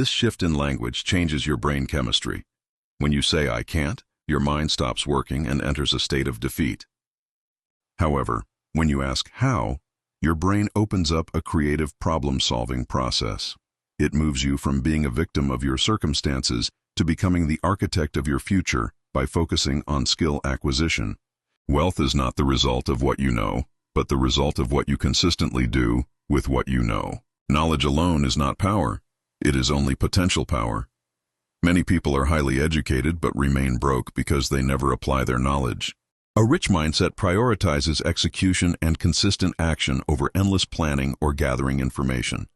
This shift in language changes your brain chemistry. When you say "I can't," your mind stops working and enters a state of defeat. However, when you ask "how," your brain opens up a creative problem-solving process. It moves you from being a victim of your circumstances to becoming the architect of your future by focusing on skill acquisition. Wealth is not the result of what you know, but the result of what you consistently do with what you know. Knowledge alone is not power. It is only potential power. Many people are highly educated but remain broke because they never apply their knowledge. A rich mindset prioritizes execution and consistent action over endless planning or gathering information.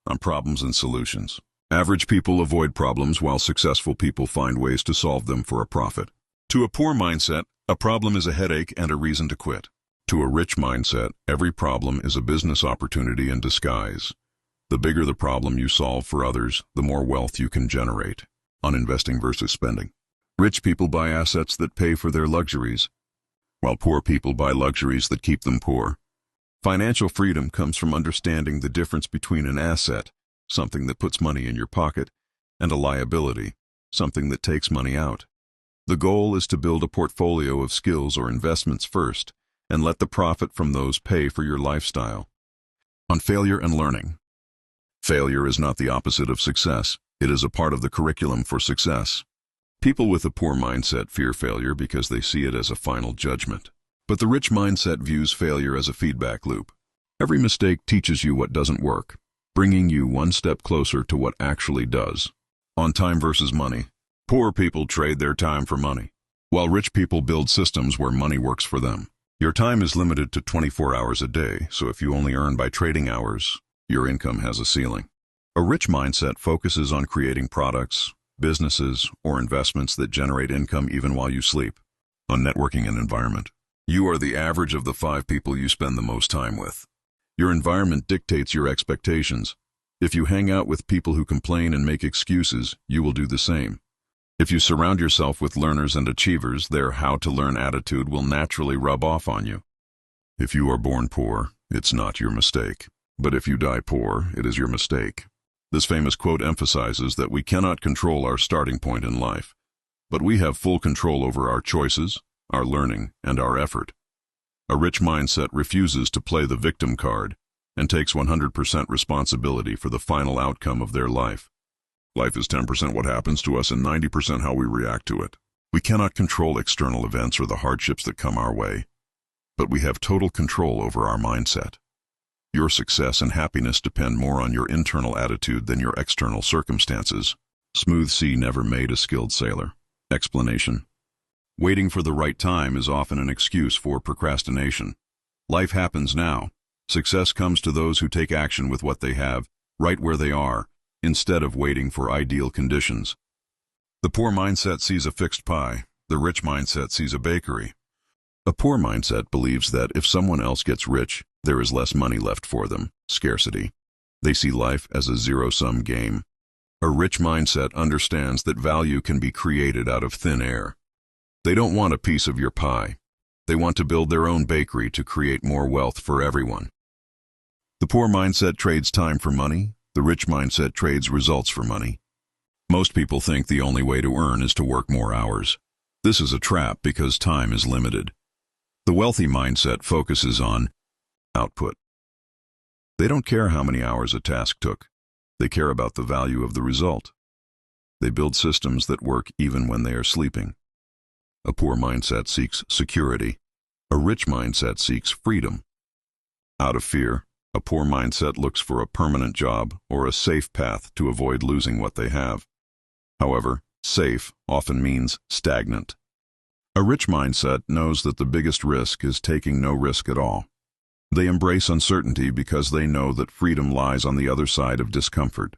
On problems and solutions. Average people avoid problems while successful people find ways to solve them for a profit. To a poor mindset, a problem is a headache and a reason to quit. To a rich mindset, every problem is a business opportunity in disguise. The bigger the problem you solve for others, the more wealth you can generate. On investing versus spending. Rich people buy assets that pay for their luxuries, while poor people buy luxuries that keep them poor. Financial freedom comes from understanding the difference between an asset, something that puts money in your pocket, and a liability, something that takes money out. The goal is to build a portfolio of skills or investments first, and let the profit from those pay for your lifestyle. On failure and learning. Failure is not the opposite of success. It is a part of the curriculum for success. People with a poor mindset fear failure because they see it as a final judgment. But the rich mindset views failure as a feedback loop. Every mistake teaches you what doesn't work, bringing you one step closer to what actually does. On time versus money. Poor people trade their time for money, while rich people build systems where money works for them. Your time is limited to 24 hours a day, so if you only earn by trading hours, your income has a ceiling. A rich mindset focuses on creating products, businesses, or investments that generate income even while you sleep. On networking and environment. You are the average of the 5 people you spend the most time with. Your environment dictates your expectations. If you hang out with people who complain and make excuses, you will do the same. If you surround yourself with learners and achievers, their how-to-learn attitude will naturally rub off on you. If you are born poor, it's not your mistake. But if you die poor, it is your mistake. This famous quote emphasizes that we cannot control our starting point in life, but we have full control over our choices, our learning, and our effort. A rich mindset refuses to play the victim card and takes 100% responsibility for the final outcome of their life. Life is 10% what happens to us and 90% how we react to it. We cannot control external events or the hardships that come our way, but we have total control over our mindset. Your success and happiness depend more on your internal attitude than your external circumstances. Smooth sea never made a skilled sailor. Explanation. Waiting for the right time is often an excuse for procrastination. Life happens now. Success comes to those who take action with what they have, right where they are, instead of waiting for ideal conditions. The poor mindset sees a fixed pie. The rich mindset sees a bakery. A poor mindset believes that if someone else gets rich, there is less money left for them. Scarcity. They see life as a zero-sum game. A rich mindset understands that value can be created out of thin air. They don't want a piece of your pie. They want to build their own bakery to create more wealth for everyone. The poor mindset trades time for money. The rich mindset trades results for money. Most people think the only way to earn is to work more hours. This is a trap because time is limited. The wealthy mindset focuses on output. They don't care how many hours a task took. They care about the value of the result. They build systems that work even when they are sleeping. A poor mindset seeks security. A rich mindset seeks freedom. Out of fear, a poor mindset looks for a permanent job or a safe path to avoid losing what they have. However, safe often means stagnant. A rich mindset knows that the biggest risk is taking no risk at all. They embrace uncertainty because they know that freedom lies on the other side of discomfort.